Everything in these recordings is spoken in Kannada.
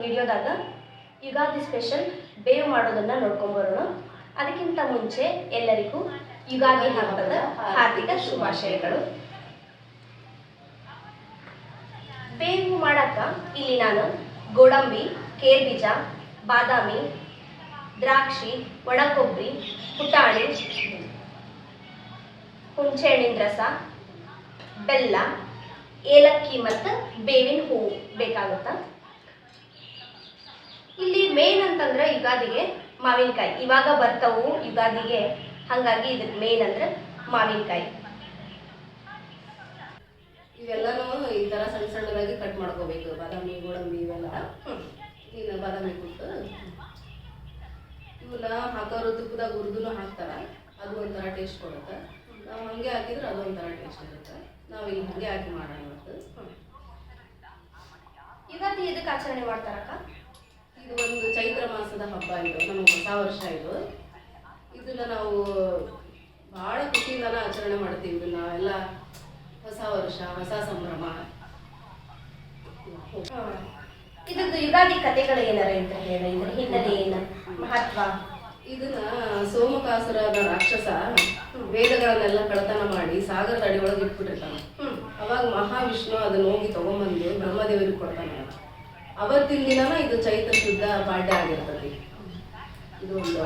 ವಿಡಿಯೋದಾಗ ಯುಗಾದಿ ಸ್ಪೆಷಲ್ ಬೇವು ಮಾಡೋದನ್ನ ನೋಡ್ಕೊಂಡು ಬರೋಣ. ಅದಕ್ಕಿಂತ ಮುಂಚೆ ಎಲ್ಲರಿಗೂ ಯುಗಾದಿ ಹಬ್ಬದ ಹಾರ್ದಿಕ ಶುಭಾಶಯಗಳು. ಬೇವು ಮಾಡಾಕ ಇಲ್ಲಿ ನಾನು ಗೋಡಂಬಿ, ಕೇರ್ಬೀಜ, ಬಾದಾಮಿ, ದ್ರಾಕ್ಷಿ, ಒಣಕೊಬ್ಬರಿ, ಪುಟಾಣಿ, ಹುಣಸೆಹಣ್ಣಿನ ರಸ, ಬೆಲ್ಲ, ಏಲಕ್ಕಿ ಮತ್ತು ಬೇವಿನ ಹೂವು ಬೇಕಾಗುತ್ತಾ. ಇಲ್ಲಿ ಮೇನ್ ಅಂತಂದ್ರೆ ಯುಗಾದಿಗೆ ಮಾವಿನಕಾಯಿ ಇವಾಗ ಬರ್ತಾವು ಯುಗಾದಿಗೆ, ಹಾಗಾಗಿ ಇದಕ್ಕೆ ಮೇನ್ ಅಂದ್ರೆ ಮಾವಿನಕಾಯಿ. ಇವೆಲ್ಲನೂ ಈ ಥರ ಸಣ್ಣ ಸಣ್ಣದಾಗಿ ಕಟ್ ಮಾಡ್ಕೋಬೇಕು. ಬಾದಾಮಿ, ಗೋಡಂಬಿ ಇವೆಲ್ಲ ಇನ್ನು ಬಾದಾಮಿ ಕೊಟ್ಟು ಇವನ್ನ ಹಾಕೋರು ತುಪ್ಪದಾಗ ಹುರಿದು ಹಾಕ್ತಾರೆ. ಅದು ಒಂಥರ ಟೇಸ್ಟ್ ಕೊಡುತ್ತೆ. ನಾವು ಹಾಗೆ ಹಾಕಿದ್ರೆ ಅದು ಒಂಥರ ಟೇಸ್ಟ್ ಇರುತ್ತೆ. ನಾವು ಇಲ್ಲಿ ಹಾಗೆ ಹಾಕಿ ಮಾಡೋಣ ಇವತ್ತು. ಯುಗಾದಿ ಎದಕ್ಕೆ ಆಚರಣೆ ಮಾಡ್ತಾರಕ್ಕ? ಇದು ಒಂದು ಚೈತ್ರ ಮಾಸದ ಹಬ್ಬ. ಇದು ನಮಗೆ ಹೊಸ ವರ್ಷ. ಇದನ್ನ ನಾವು ಭಾಳ ಖುಷಿಯಿಂದನ ಆಚರಣೆ ಮಾಡ್ತೀವಿ. ನಾವೆಲ್ಲ ಹೊಸ ವರ್ಷ, ಹೊಸ ಸಂಭ್ರಮ. ಇದ್ರದ್ದು ಯುಗಾದಿ ಕಥೆಗಳು ಏನಾರ ಅಂತ ಹೇಳ, ಇದ್ರ ಹಿನ್ನೆಲೆ ಏನು, ಮಹತ್ವ? ಇದನ್ನ ಸೋಮಕಾಸುರನ ರಾಕ್ಷಸ ವೇದಗಳನ್ನೆಲ್ಲ ಕಳತನ ಮಾಡಿ ಸಾಗರದ ಅಡಿಯೊಳಗೆ ಇಟ್ಬಿಟ್ಟಿರ್ತಾನೆ. ಅವಾಗ ಮಹಾವಿಷ್ಣು ಅದನ್ನ ಹೋಗಿ ತಗೊಂಡ್ಬಂದು ಬ್ರಹ್ಮದೇವರಿಗೆ ಕೊಡ್ತಾನೆ. ಅವತ್ತಿನ ದಿನನ ಇದು ಚೈತ್ರ ಶುದ್ಧ ಪಾಡ್ಯ ಆಗಿರ್ತದೆ. ಇದು ಒಂದು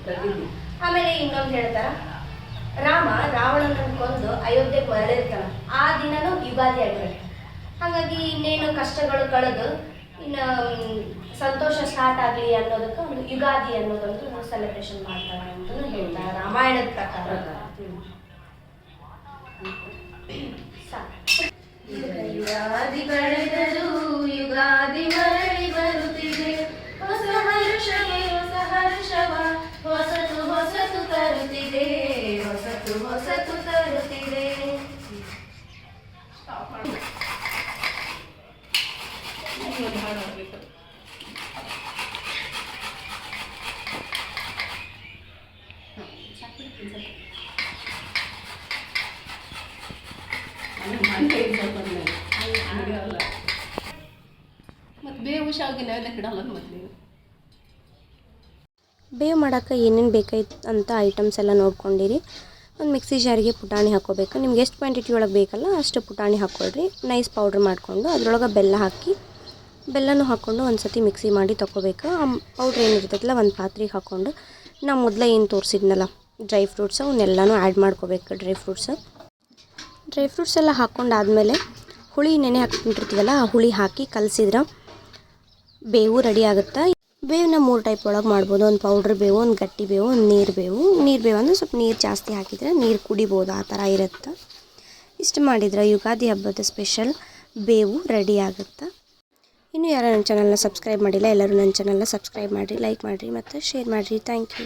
ಪ್ರತಿನಿಧಿ. ಆಮೇಲೆ ಇನ್ನೊಂದು ಹೇಳ್ತಾರ, ರಾಮ ರಾವಣನ ಕೊಂದು ಅಯೋಧ್ಯೆಗೆ ಮರಳಿರ್ತಾನ, ಆ ದಿನನೂ ಯುಗಾದಿ ಆಗಿರುತ್ತೆ. ಹಾಗಾಗಿ ಇನ್ನೇನು ಕಷ್ಟಗಳು ಕಳೆದು ಇನ್ನು ಸಂತೋಷ ಸ್ಟಾರ್ಟ್ ಆಗಲಿ ಅನ್ನೋದಕ್ಕೆ ಒಂದು ಯುಗಾದಿ ಅನ್ನೋದೊಂದು ಸೆಲೆಬ್ರೇಷನ್ ಮಾಡ್ತಾರೆ ಅಂತಲೂ ಹೇಳ್ತಾರೆ ರಾಮಾಯಣದ ಪ್ರಕಾರ. ಯುಗಾದಿ ಕಳೆದರೂ ಯುಗಾದಿ ಮರಳಿ ಬರುತ್ತಿದೆ, ಹೊಸ ಹರ್ಷವೇ ಹೊಸ ಹರ್ಷವ ಹೊಸತು ಹೊಸತು ತರುತ್ತಿದೆ, ಹೊಸತು ಹೊಸತು ತರುತ್ತಿದೆ. ಬೇವು ಮಾಡೋಕ್ಕೆ ಏನೇನು ಬೇಕಾಯ್ತು ಅಂತ ಐಟಮ್ಸ್ ಎಲ್ಲ ನೋಡ್ಕೊಂಡಿರಿ. ಒಂದು ಮಿಕ್ಸಿ ಜಾರಿಗೆ ಪುಟಾಣಿ ಹಾಕ್ಕೋಬೇಕು. ನಿಮ್ಗೆ ಎಷ್ಟು ಕ್ವಾಂಟಿಟಿ ಒಳಗೆ ಬೇಕಲ್ಲ ಅಷ್ಟು ಪುಟಾಣಿ ಹಾಕ್ಕೊಳ್ರಿ. ನೈಸ್ ಪೌಡ್ರ್ ಮಾಡಿಕೊಂಡು ಅದರೊಳಗೆ ಬೆಲ್ಲ ಹಾಕಿ, ಬೆಲ್ಲನೂ ಹಾಕ್ಕೊಂಡು ಒಂದು ಸತಿ ಮಿಕ್ಸಿ ಮಾಡಿ ತೊಗೋಬೇಕು. ಆ ಪೌಡ್ರ್ ಏನಿರ್ತೈತಲ್ಲ ಒಂದು ಪಾತ್ರೆಗೆ ಹಾಕ್ಕೊಂಡು ನಾವು ಮೊದಲೇ ಏನು ತೋರಿಸಿದ್ನಲ್ಲ ಡ್ರೈ ಫ್ರೂಟ್ಸ್ ಅವನ್ನೆಲ್ಲನೂ ಆ್ಯಡ್ ಮಾಡ್ಕೋಬೇಕು. ಡ್ರೈ ಫ್ರೂಟ್ಸ್ ಎಲ್ಲ ಹಾಕ್ಕೊಂಡಾದಮೇಲೆ ಹುಳಿ ನೆನೆ ಹಾಕ್ಕೊಂಡಿರ್ತೀವಲ್ಲ ಆ ಹುಳಿ ಹಾಕಿ ಕಲಸಿದ್ರೆ ಬೇವು ರೆಡಿ ಆಗುತ್ತೆ. ಬೇವನ್ನ 3 ಟೈಪ್ ಒಳಗೆ ಮಾಡ್ಬೋದು. ಒಂದು ಪೌಡ್ರ್ ಬೇವು, ಒಂದು ಗಟ್ಟಿ ಬೇವು, ಒಂದು ನೀರು ಬೇವು ಅಂದರೆ ಸ್ವಲ್ಪ ನೀರು ಜಾಸ್ತಿ ಹಾಕಿದರೆ ನೀರು ಕುಡಿಬೋದು, ಆ ಥರ ಇರುತ್ತೆ. ಇಷ್ಟು ಮಾಡಿದರೆ ಯುಗಾದಿ ಹಬ್ಬದ ಸ್ಪೆಷಲ್ ಬೇವು ರೆಡಿ ಆಗುತ್ತೆ. ಇನ್ನೂ ಯಾರು ನನ್ನ ಚಾನಲ್ನ ಸಬ್ಸ್ಕ್ರೈಬ್ ಮಾಡಿಲ್ಲ, ಎಲ್ಲರೂ ನನ್ನ ಚಾನಲ್ನ ಸಬ್ಸ್ಕ್ರೈಬ್ ಮಾಡಿರಿ, ಲೈಕ್ ಮಾಡಿರಿ ಮತ್ತು ಶೇರ್ ಮಾಡಿರಿ. Thank you.